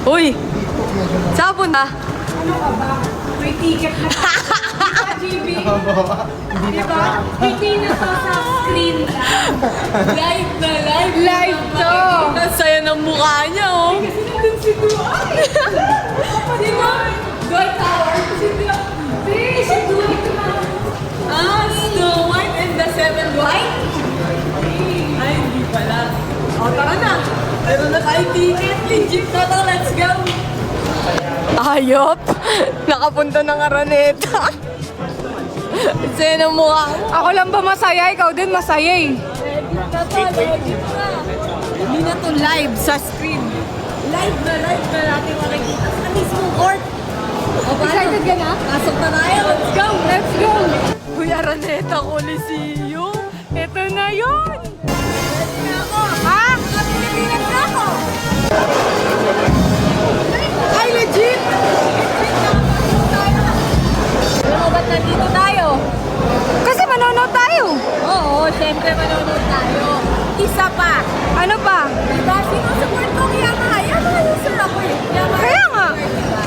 Uy! Sabon na! Ano ka ba? May ticket na ka. GB. Diba? Hindi na to sa screen lang. Live na live. Live to! Ang saya ng mukha niya, oh! Kasi nandun si Duan. Sino? Duan Tower. Si Duan. Si Duan na. Ah, Snow White and the Seven White? Ay, hindi pala. O, tara na! Meron na tayo ticket! Legit na to! Let's go! Ayop! Nakapunta ng Araneta! Saya ng mukha mo! Ako lang ba masaya? Ikaw din masaya eh. Legit na to! Legit na! Hindi na to live sa screen. Live na natin makikita sa mismong court. O, Excited ka na? Pasok na tayo! Let's go! Let's go! Uy, Araneta Coliseum! Ito na yun! Ready na ako! Ha? Pilipinas na ako! Ay, legit! Pero ba't nandito tayo? Kasi manonood tayo. Oo, syempre manonood tayo. Isa pa! Ano pa? Diba? Sinusupport ko ang Yamaha. Yamaha user ako eh. Yamaha Kaya nga. user, diba?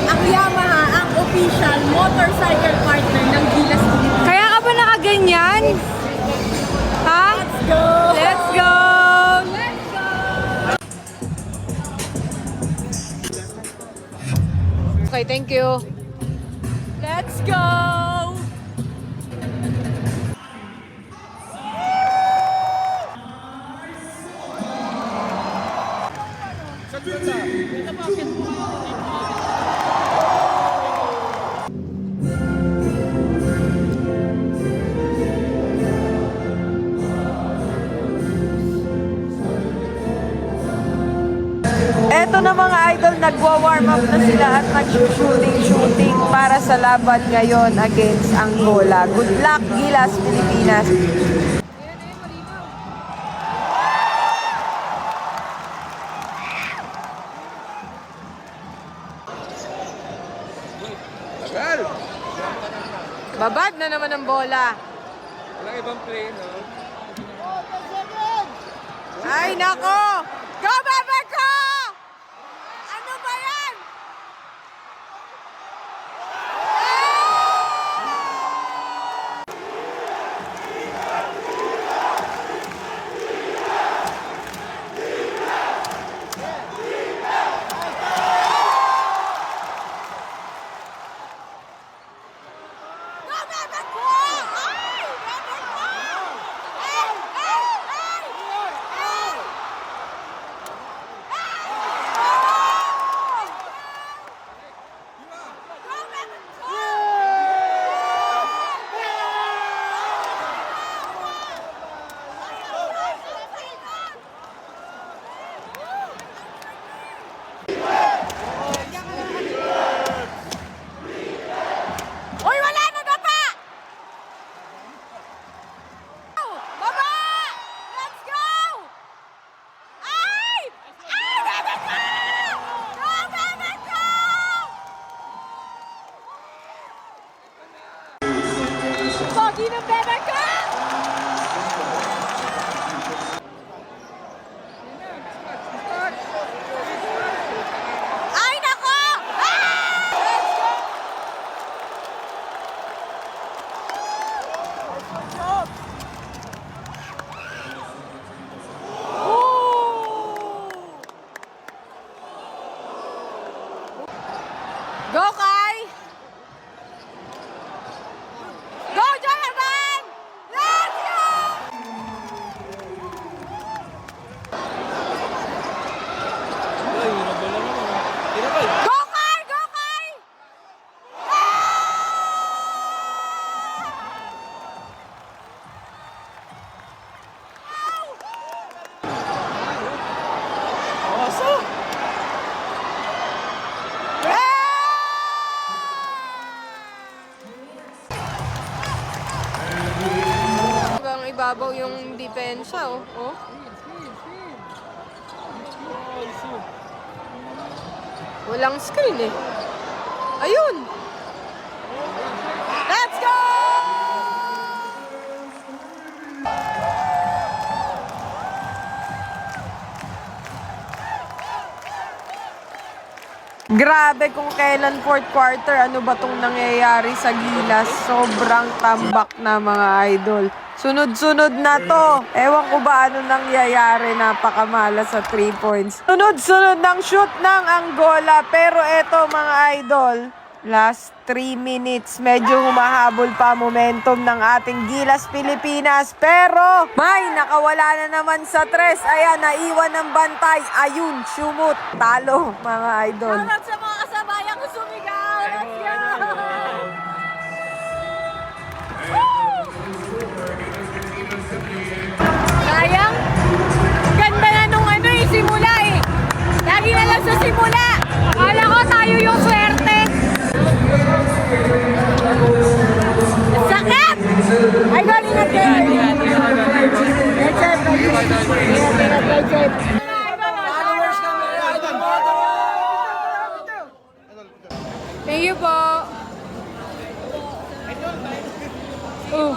Ang Yamaha, ang official motorcycle partner ng Gilas Pilipinas. Kaya ka ba nakaganyan? Ha? Let's go! Let's go! Okay, thank you. Let's go! Eto na mga idol, nagwa-warm up na sila at nag-shooting para sa laban ngayon against Angola. Good luck, Gilas, Pilipinas! Babad na naman ang bola. Walang ibang play, no? Ay, nako! Go, Bebeco! Ano ba yan? Go, Bebeco! Ay! Bebeco! Ay! Ay! Ay! Ay! Uy, wala na dapa! Baba! Let's go! Ay! Ay, Bebeco! Go, Bebeco! Pogi ng Bebeco! Ay, nako! Ah! Let's go! Go, Kai! Go, Jonathan! Let's go! Go, Kai! Go, Kai! Ibang ibabaw yung depensa, oh. Oh. Walang screen eh. Ayun! Let's go! Grabe kung kailan fourth quarter, ano ba tong nangyayari sa Gilas? Sobrang tambak na mga idol. Sunod-sunod na to. Ewan ko ba ano nangyayari, napakamala sa 3 points. Sunod-sunod ng shoot ng Angola. Pero eto mga idol, last 3 minutes, medyo humahabol pa momentum ng ating Gilas Pilipinas. Pero may nakawala na naman sa tres. Ayan, naiwan ng bantay. Ayun, shumut. Talo mga idol. Shoutout sa mga kasabayan ko sumigaw. Let's go! Sayang. Ganda na nung simula eh. Lagi na lang sa simula. Akala ko tayo yung swerte. Sakit! Ay, galing na kayo. Thank you po. Oh.